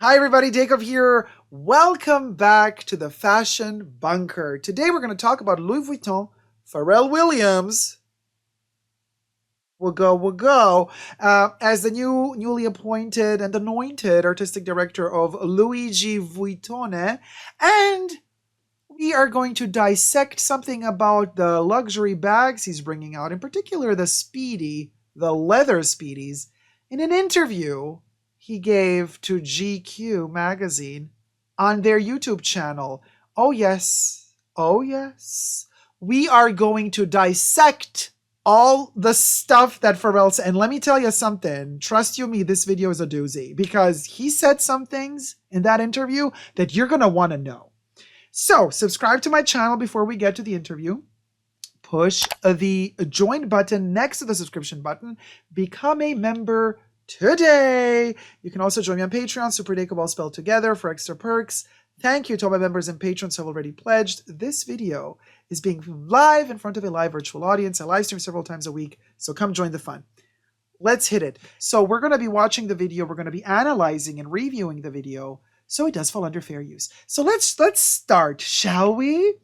Hi everybody, Dacob here. Welcome back to the Fashion Bunker. Today we're going to talk about Louis Vuitton, Pharrell Williams, as the newly appointed and anointed artistic director of Luigi Vuitton. And we are going to dissect something about the luxury bags he's bringing out, in particular the Speedy, the leather Speedies, in an interview he gave to GQ magazine on their YouTube channel. Oh yes, oh yes. We are going to dissect all the stuff that Pharrell said. And let me tell you something, trust you me, this video is a doozy because he said some things in that interview that you're gonna wanna know. So subscribe to my channel before we get to the interview. Push the join button next to the subscription button. Become a member today. You can also join me on Patreon, superdacob all spelled together, for extra perks. Thank you to all my members and patrons who have already pledged. This video is being live in front of a live virtual audience. I live stream several times a week, so come join the fun. Let's hit it. So we're going to be watching the video. We're going to be analyzing and reviewing the video. So it does fall under fair use. So let's start, shall we?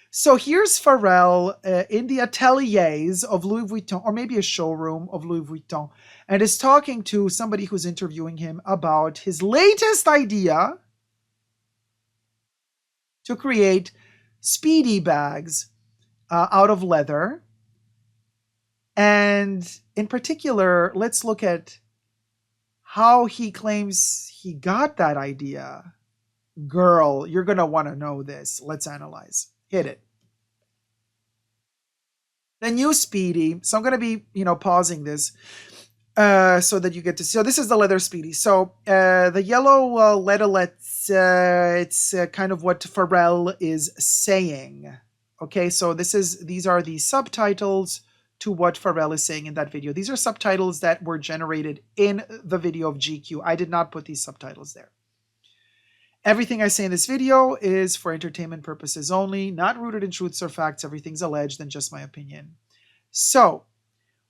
So here's Pharrell in the ateliers of Louis Vuitton, or maybe a showroom of Louis Vuitton, and is talking to somebody who's interviewing him about his latest idea to create Speedy bags out of leather. And in particular, let's look at how he claims he got that idea. Girl, you're going to want to know this. Let's analyze. Hit it. The new Speedy. So I'm going to be, pausing this so that you get to see. So this is the leather Speedy. So the yellow letterlets, it's kind of what Pharrell is saying. Okay, so these are the subtitles to what Pharrell is saying in that video. These are subtitles that were generated in the video of GQ. I did not put these subtitles there. Everything I say in this video is for entertainment purposes only, not rooted in truths or facts. Everything's alleged and just my opinion. So,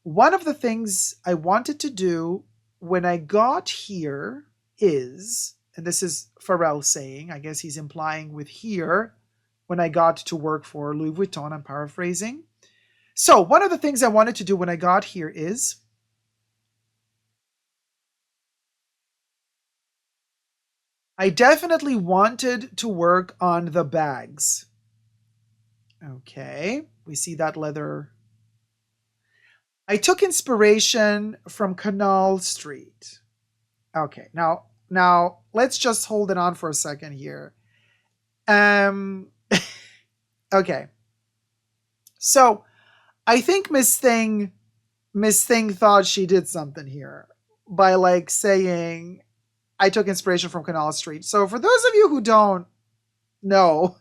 one of the things I wanted to do when I got here is, and this is Pharrell saying, I guess he's implying with here, when I got to work for Louis Vuitton, I'm paraphrasing. So, one of the things I wanted to do when I got here is I definitely wanted to work on the bags. Okay, we see that leather. I took inspiration from Canal Street. Okay, now let's just hold it on for a second here. Okay. So I think Miss Thing thought she did something here by saying I took inspiration from Canal Street. So for those of you who don't know,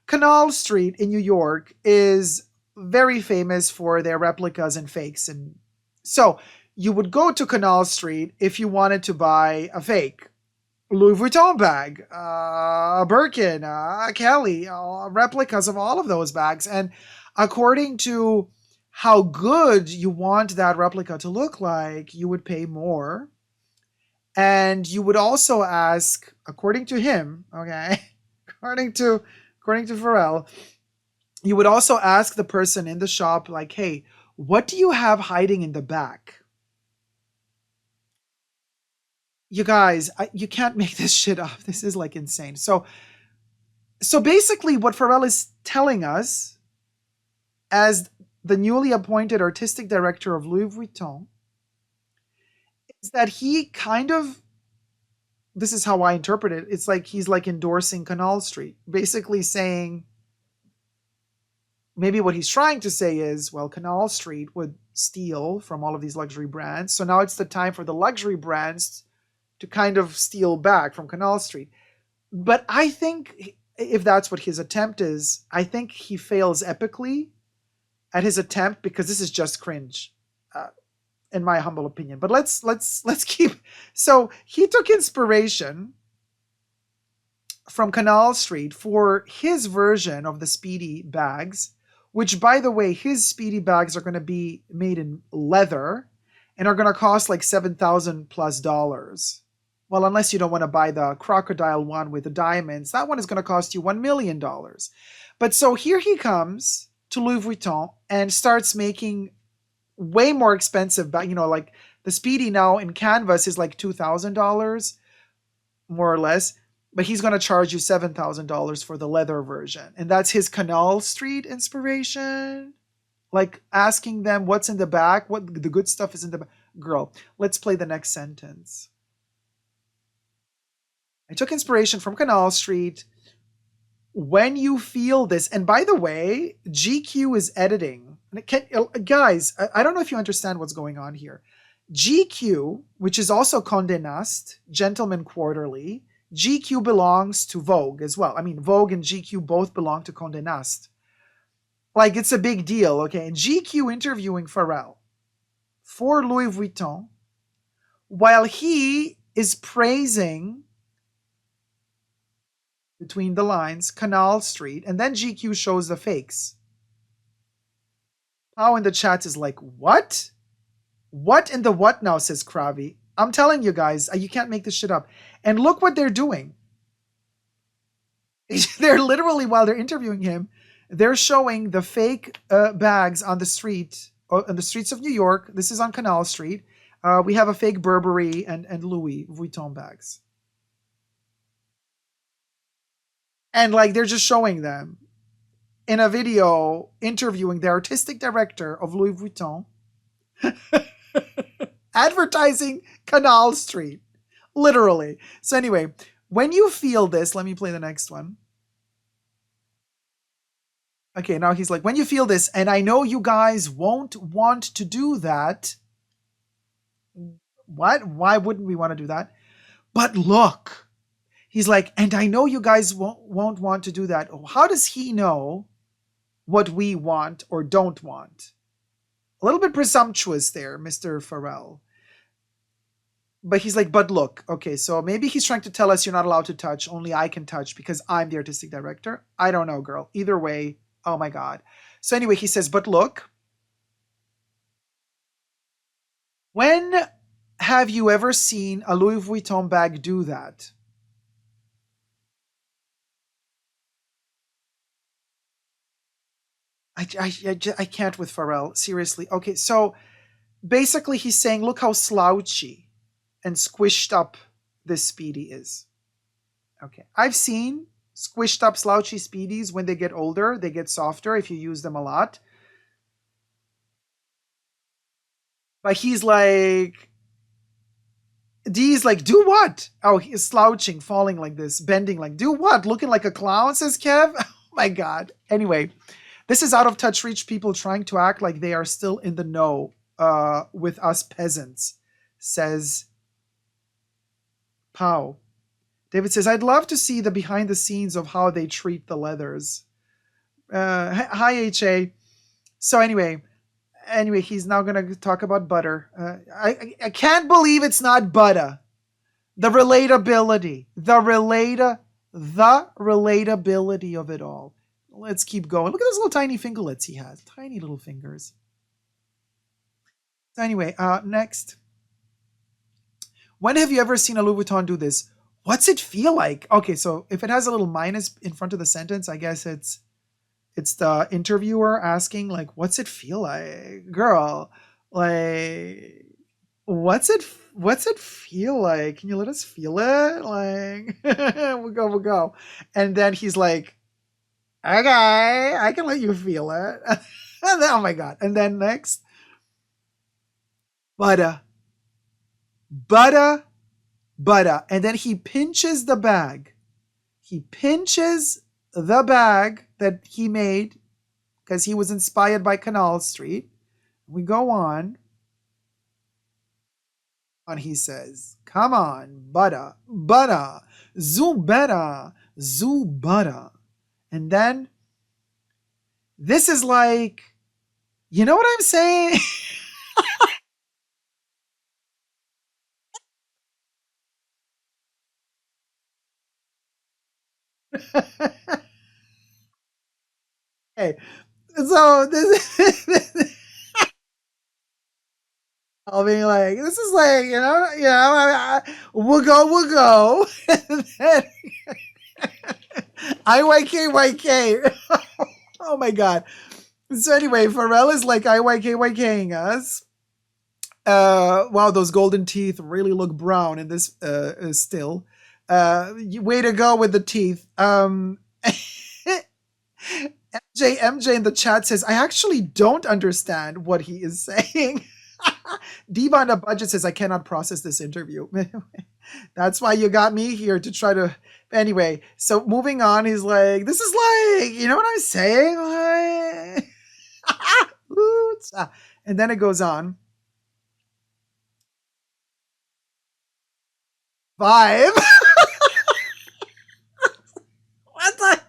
Canal Street in New York is very famous for their replicas and fakes. And so you would go to Canal Street if you wanted to buy a fake Louis Vuitton bag, a Birkin, a Kelly, replicas of all of those bags. And according to how good you want that replica to look like, you would pay more. And you would also ask, according to him, okay, according to Pharrell, you would also ask the person in the shop, hey, what do you have hiding in the back? You guys, you can't make this shit up. This is insane. So basically what Pharrell is telling us as the newly appointed artistic director of Louis Vuitton is that he this is how I interpret it. It's he's endorsing Canal Street, basically saying, maybe what he's trying to say is, well, Canal Street would steal from all of these luxury brands. So now it's the time for the luxury brands to kind of steal back from Canal Street. But I think if that's what his attempt is, I think he fails epically at his attempt because this is just cringe. In my humble opinion. But let's keep. So he took inspiration from Canal Street for his version of the Speedy bags, which, by the way, his Speedy bags are going to be made in leather and are going to cost $7,000+ Well, unless you don't want to buy the crocodile one with the diamonds, that one is going to cost you $1 million. But so here he comes to Louis Vuitton and starts making way more expensive, but like the Speedy now in canvas is like $2,000 more or less, but he's going to charge you $7,000 for the leather version. And that's his Canal Street inspiration. Like asking them what's in the back, what the good stuff is in the back. Girl, let's play the next sentence. I took inspiration from Canal Street. When you feel this, and by the way, GQ is editing. Guys, I don't know if you understand what's going on here. GQ, which is also Condé Nast, Gentleman Quarterly, GQ belongs to Vogue as well. I mean, Vogue and GQ both belong to Condé Nast. Like, it's a big deal, okay? And GQ interviewing Pharrell for Louis Vuitton while he is praising, between the lines, Canal Street, and then GQ shows the fakes. How in the chat is like, what? What in the what now, says Kravi. I'm telling you guys, you can't make this shit up. And look what they're doing. They're literally, while they're interviewing him, they're showing the fake bags on the street, on the streets of New York. This is on Canal Street. We have a fake Burberry and Louis Vuitton bags. And like they're just showing them in a video interviewing the artistic director of Louis Vuitton advertising Canal Street. Literally. So anyway, when you feel this, let me play the next one. Okay, now he's like, when you feel this, and I know you guys won't want to do that. What? Why wouldn't we want to do that? But look, he's like, and I know you guys won't want to do that. How does he know what we want or don't want? A little bit presumptuous there, Mr. Pharrell. But he's like, but look, okay, so maybe he's trying to tell us you're not allowed to touch, only I can touch because I'm the artistic director. I don't know, girl. Either way, oh my God. So anyway, he says, but look, when have you ever seen a Louis Vuitton bag do that? I can't with Pharrell, seriously. Okay, so basically he's saying, look how slouchy and squished up this Speedy is. Okay, I've seen squished up slouchy Speedies. When they get older, they get softer if you use them a lot. But he's like, D's like, do what? Oh, he's slouching, falling like this, bending like, do what? Looking like a clown, says Kev. Oh my God. Anyway, this is out of touch rich people trying to act like they are still in the know with us peasants, says Pow. David says, I'd love to see the behind the scenes of how they treat the leathers. Hi, HA. So anyway, he's now going to talk about butter. I can't believe it's not butter. The relatability. The relatability of it all. Let's keep going. Look at those little tiny fingerlets he has. Tiny little fingers. So anyway, next. When have you ever seen a Louis Vuitton do this? What's it feel like? Okay, so if it has a little minus in front of the sentence, I guess it's the interviewer asking, like, what's it feel like? Girl, like, what's it feel like? Can you let us feel it? Like, we'll go. And then he's like, okay, I can let you feel it. And then, oh my God. And then next, butter. And then he pinches the bag. He pinches the bag that he made because he was inspired by Canal Street. We go on. And he says, come on, butter, zoo butter. And then this is like, you know what I'm saying? Okay, so this I'll be like, this is like, we'll go, we'll go. And then IYK. Oh my God. So anyway, Pharrell is like IYKYKing us. Wow, those golden teeth really look brown in this still. Way to go with the teeth. MJ in the chat says, I actually don't understand what he is saying. Diva on a budget says, I cannot process this interview. That's why you got me here to try to. Anyway, so moving on, he's like, this is like, you know what I'm saying? Like, and then it goes on. Vibe. What the?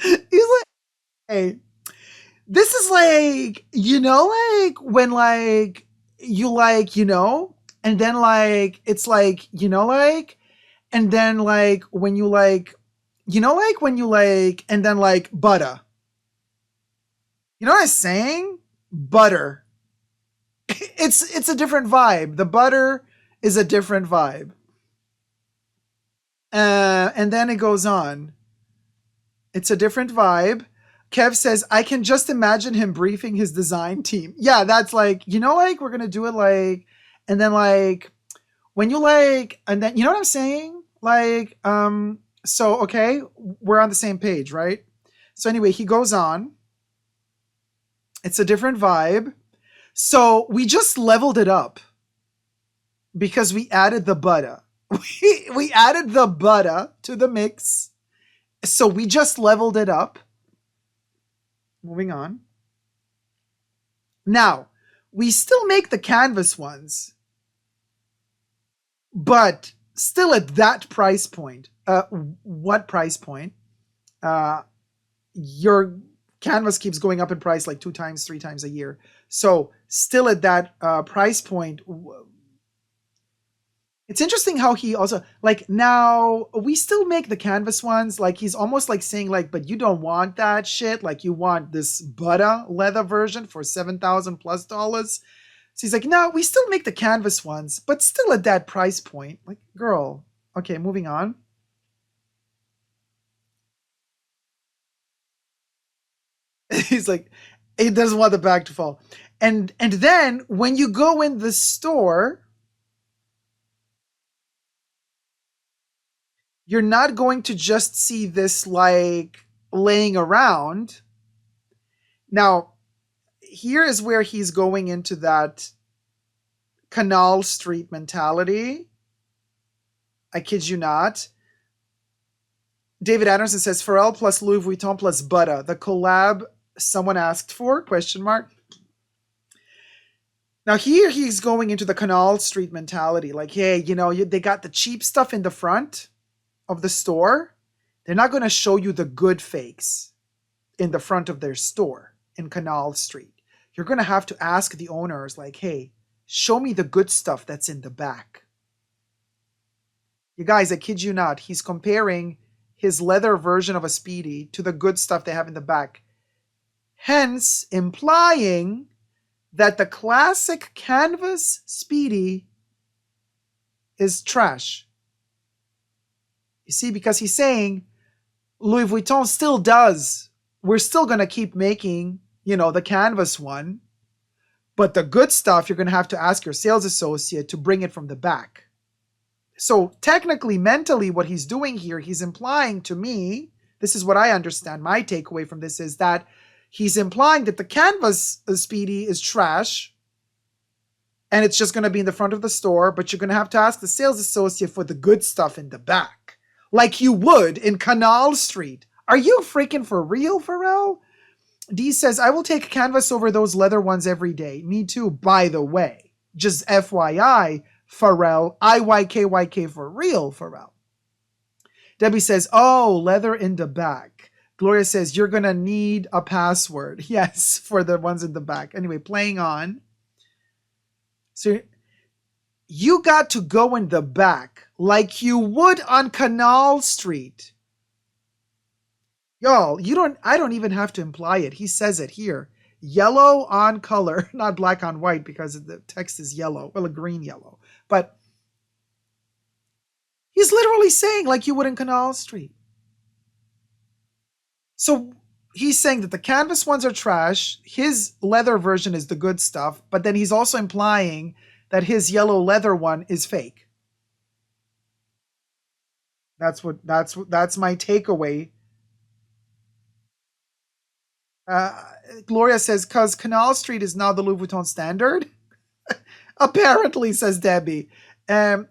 He's like, hey, this is like, like when like you like, and then like it's like, like, and then like when you like, like when you like, and then like butter. You know what I'm saying? Butter. It's a different vibe. The butter is a different vibe. And then it goes on. It's a different vibe. Kev says, I can just imagine him briefing his design team. Yeah, that's like, like we're going to do it like, and then like, when you like, and then, you know what I'm saying? Like, so, okay, we're on the same page, right? So anyway, he goes on. It's a different vibe. So we just leveled it up because we added the butter. We added the butter to the mix. So we just leveled it up. Moving on. Now, we still make the canvas ones, but still at that price point. What price point? Your canvas keeps going up in price like 2 times, 3 times a year. So still at that price point. It's interesting how he also, like, now we still make the canvas ones. Like, he's almost like saying, like, but you don't want that shit. Like, you want this butter leather version for $7,000 plus. So he's like, no, we still make the canvas ones, but still at that price point. Like, girl. Okay, moving on. He's like, he doesn't want the bag to fall. And then when you go in the store, you're not going to just see this like laying around. Now, here is where he's going into that Canal Street mentality. I kid you not. David Anderson says, Pharrell plus Louis Vuitton plus Butter, the collab someone asked for, question mark. Now here he's going into the Canal Street mentality. Like, hey, they got the cheap stuff in the front of the store. They're not going to show you the good fakes in the front of their store in Canal Street. You're going to have to ask the owners, like, hey, show me the good stuff that's in the back. You guys, I kid you not, he's comparing his leather version of a Speedy to the good stuff they have in the back. Hence, implying that the classic canvas Speedy is trash. You see, because he's saying Louis Vuitton still does. We're still going to keep making, the canvas one. But the good stuff, you're going to have to ask your sales associate to bring it from the back. So technically, mentally, what he's doing here, he's implying to me, this is what I understand, my takeaway from this is that he's implying that the canvas Speedy is trash and it's just going to be in the front of the store, but you're going to have to ask the sales associate for the good stuff in the back. Like you would in Canal Street. Are you freaking for real, Pharrell? D says, I will take canvas over those leather ones every day. Me too, by the way. Just FYI, Pharrell. IYKYK for real, Pharrell. Debbie says, oh, leather in the back. Gloria says, you're going to need a password. Yes, for the ones in the back. Anyway, playing on. So you got to go in the back like you would on Canal Street. Y'all, I don't even have to imply it. He says it here. yellow on color, not black on white because the text is yellow, well, a green yellow. But he's literally saying like you would in Canal Street. So he's saying that the canvas ones are trash. His leather version is the good stuff, but then he's also implying that his yellow leather one is fake. That's my takeaway. Uh, Gloria says, "Cause Canal Street is now the Louis Vuitton standard." Apparently, says Debbie.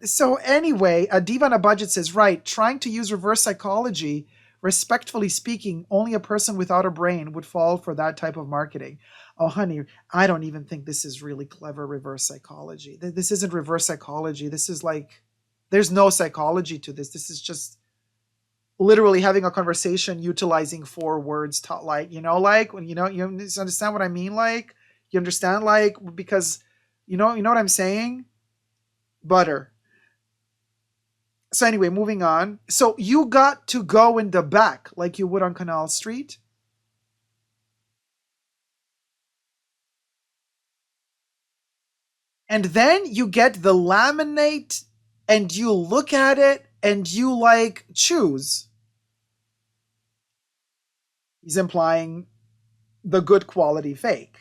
So anyway, Diva on a Budget says, right, trying to use reverse psychology, respectfully speaking, only a person without a brain would fall for that type of marketing. Oh, honey, I don't even think this is really clever reverse psychology. This isn't reverse psychology. This is like, there's no psychology to this. This is just literally having a conversation utilizing four words taught, like, like when you understand what I mean, like you understand, like, because you know what I'm saying, butter. So anyway, moving on. So you got to go in the back like you would on Canal Street, and then you get the laminate and you look at it and you like choose. He's implying the good quality fake.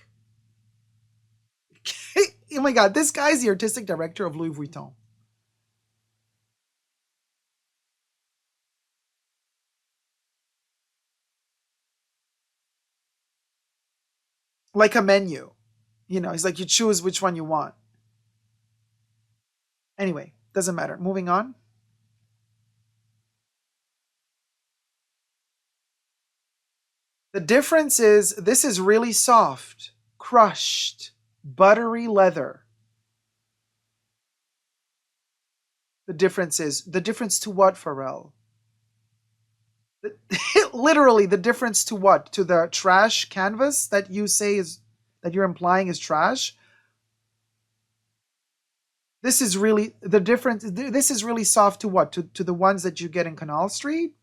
Oh my god, this guy's the artistic director of Louis Vuitton. Like a menu. He's like, you choose which one you want. Anyway, doesn't matter. Moving on. The difference is this is really soft, crushed, buttery leather. The difference to what, Pharrell? Literally, the difference to what? To the trash canvas that you're implying is trash? This is really the difference. This is really soft to what? To the ones that you get in Canal Street?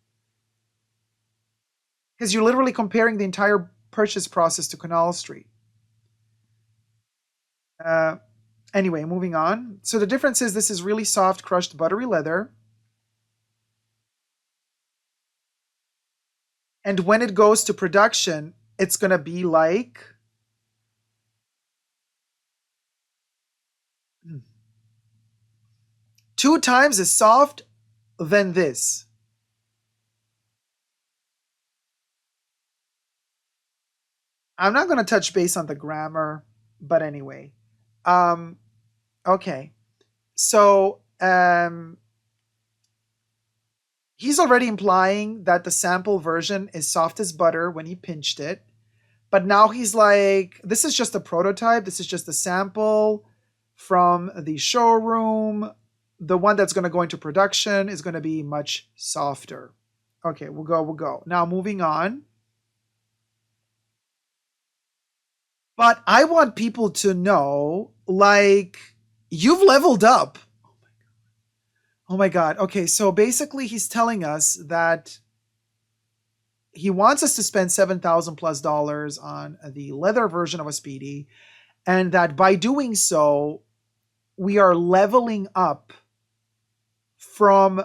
Because you're literally comparing the entire purchase process to Canal Street. Uh, anyway, moving on. So the difference is this is really soft, crushed, buttery leather. And when it goes to production, it's going to be like 2 times as soft than this. I'm not going to touch base on the grammar, but anyway. Okay. So he's already implying that the sample version is soft as butter when he pinched it. But now he's like, this is just a prototype. This is just a sample from the showroom. The one that's going to go into production is going to be much softer. Okay, we'll go. Now moving on. But I want people to know, like, you've leveled up. Oh my God. Okay, so basically he's telling us that he wants us to spend $7,000+ on the leather version of a Speedy, and that by doing so, we are leveling up from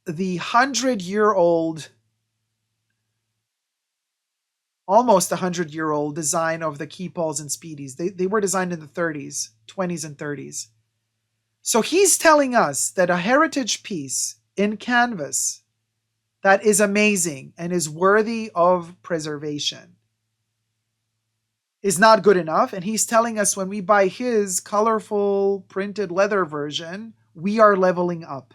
the 100-year-old, almost 100-year-old design of the Keepalls and Speedies. They were designed in the 30s, 20s, and 30s. So he's telling us that a heritage piece in canvas that is amazing and is worthy of preservation is not good enough. And he's telling us when we buy his colorful printed leather version, we are leveling up.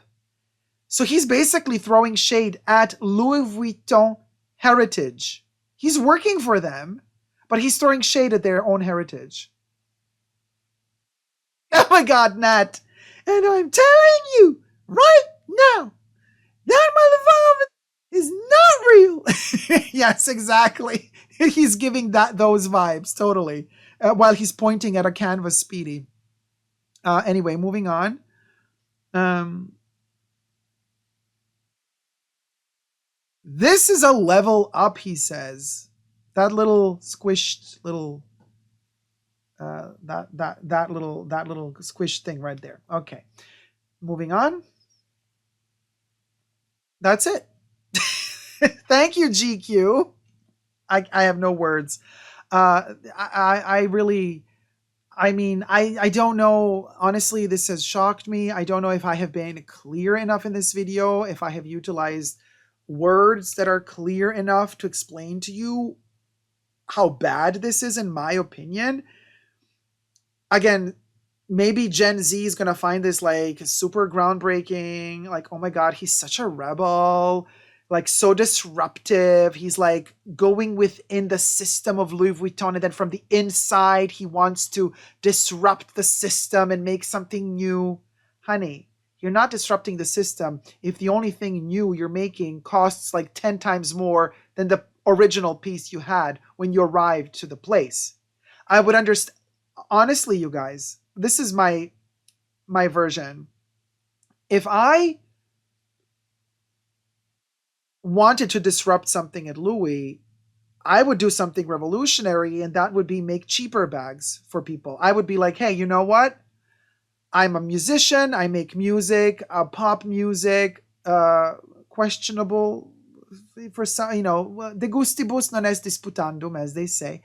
So he's basically throwing shade at Louis Vuitton heritage. He's working for them, but he's throwing shade at their own heritage. Oh my God, Nat. And I'm telling you right now, that motherfucker is not real. Yes, exactly. He's giving those vibes, totally. While he's pointing at a canvas Speedy. Anyway, moving on. This is a level up, he says. That little squished little that little squish thing right there. Okay, moving on. That's it. Thank you, GQ. I have no words. I really, I mean, I don't know. Honestly, this has shocked me. I don't know if I have been clear enough in this video, if I have utilized words that are clear enough to explain to you how bad this is, in my opinion. Again, maybe Gen Z is gonna find this like super groundbreaking, like, oh my god, he's such a rebel, like so disruptive. He's like going within the system of Louis Vuitton, and then from the inside, he wants to disrupt the system and make something new. Honey, you're not disrupting the system if the only thing new you're making costs like 10 times more than the original piece you had when you arrived to the place. I would understand. Honestly, you guys, this is my version. If I wanted to disrupt something at Louis, I would do something revolutionary, and that would be make cheaper bags for people. I would be like, hey, you know what? I'm a musician. I make music, pop music, questionable for some, de gustibus non est disputandum, as they say,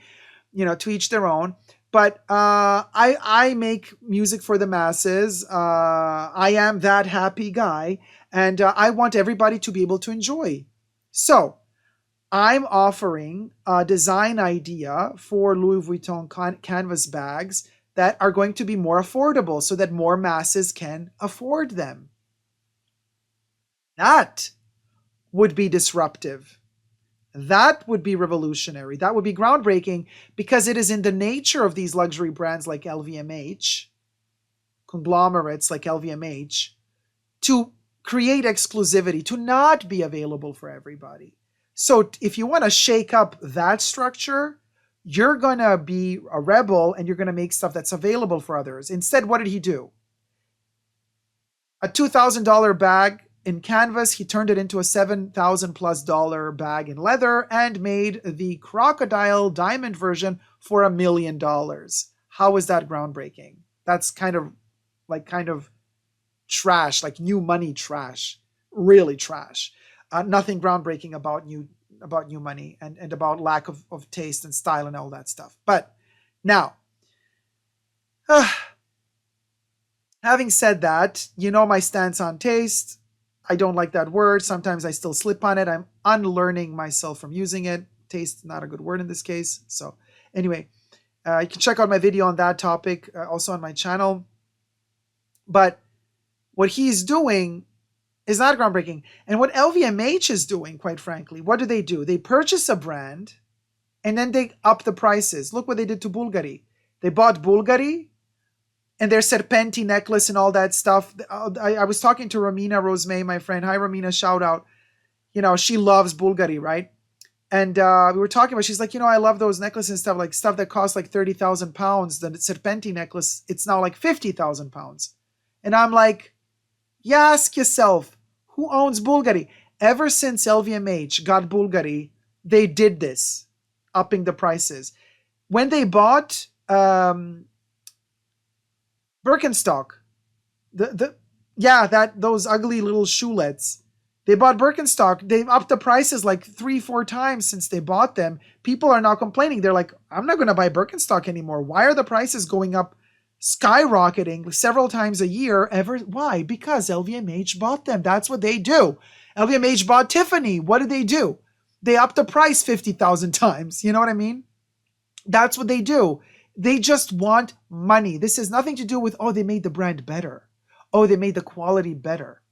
to each their own. But I make music for the masses. I am that happy guy, and I want everybody to be able to enjoy. So I'm offering a design idea for Louis Vuitton canvas bags that are going to be more affordable so that more masses can afford them. That would be disruptive. That would be revolutionary. That would be groundbreaking, because it is in the nature of these luxury brands like LVMH, conglomerates like LVMH, to create exclusivity, to not be available for everybody. So if you want to shake up that structure, you're going to be a rebel and you're going to make stuff that's available for others. Instead, what did he do? A $2,000 bag in canvas, he turned it into a $7,000+ bag in leather and made the crocodile diamond version for $1 million. How is that groundbreaking? That's kind of trash, like new money trash, really trash. Nothing groundbreaking about new money and about lack of taste and style and all that stuff. But now, having said that, you know my stance on taste. I don't like that word. Sometimes I still slip on it. I'm unlearning myself from using it. Taste, not a good word in this case. So anyway, you can check out my video on that topic also on my channel. But what he's doing is not groundbreaking. And what LVMH is doing, quite frankly, what do? They purchase a brand and then they up the prices. Look what they did to Bulgari. They bought Bulgari and their Serpenti necklace and all that stuff. I was talking to Romina Rosemay, my friend. Hi, Romina, shout out. She loves Bulgari, right? And we were talking about, she's like, I love those necklaces and stuff, like stuff that costs like 30,000 pounds. The Serpenti necklace, it's now like 50,000 pounds. And I'm like, yeah, ask yourself, who owns Bulgari? Ever since LVMH got Bulgari, they did this, upping the prices. When they bought Birkenstock, those ugly little shoelets. They bought Birkenstock. They've upped the prices like 3-4 times since they bought them. People are now complaining. They're like, I'm not going to buy Birkenstock anymore. Why are the prices going up, skyrocketing several times a year? Why? Because LVMH bought them. That's what they do. LVMH bought Tiffany. What did they do? They upped the price 50,000 times. You know what I mean? That's what they do. They just want money. This has nothing to do with, they made the brand better. They made the quality better.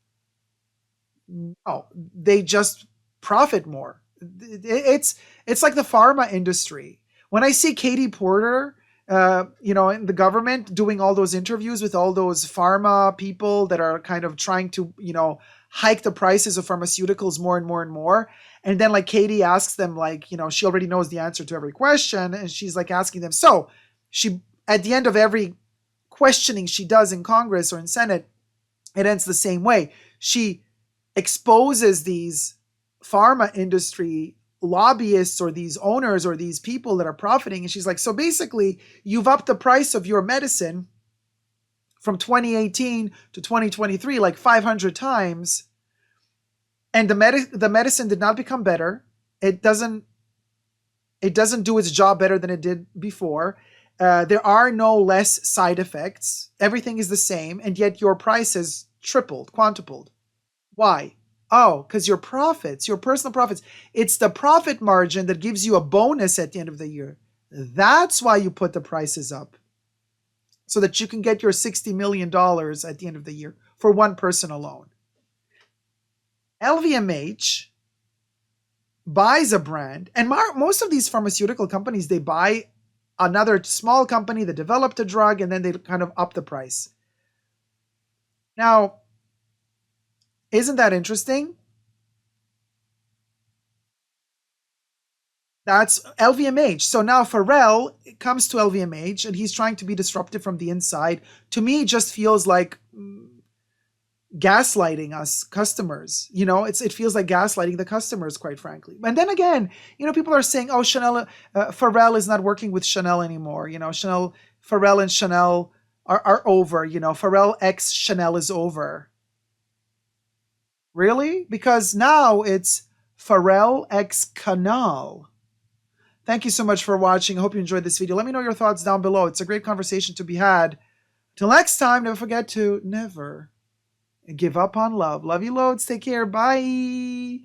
No, they just profit more. It's like the pharma industry. When I see Katie Porter, in the government doing all those interviews with all those pharma people that are kind of trying to, hike the prices of pharmaceuticals more and more and more. And then like Katie asks them, like, she already knows the answer to every question. And she's like asking them, so she, at the end of every questioning she does in Congress or in Senate, it ends the same way. She exposes these pharma industry lobbyists or these owners or these people that are profiting. And she's like, so basically, you've upped the price of your medicine from 2018 to 2023 like 500 times, and the medicine did not become better. It doesn't do its job better than it did before. There are no less side effects. Everything is the same, and yet your price has tripled, quintupled. Why? Oh, because your profits, your personal profits, it's the profit margin that gives you a bonus at the end of the year. That's why you put the prices up, so that you can get your $60 million at the end of the year for one person alone. LVMH buys a brand, and most of these pharmaceutical companies, they buy another small company that developed a drug, and then they kind of up the price. Now, isn't that interesting? That's LVMH. So now Pharrell comes to LVMH and he's trying to be disruptive from the inside. To me, it just feels like gaslighting us customers. It feels like gaslighting the customers, quite frankly. And then again, people are saying, oh, Pharrell is not working with Chanel anymore. Pharrell and Chanel are over. Pharrell x Chanel is over. Really? Because now it's Pharrell x Canal. Thank you so much for watching. I hope you enjoyed this video. Let me know your thoughts down below. It's a great conversation to be had. Till next time, never forget to never give up on love. Love you loads. Take care. Bye.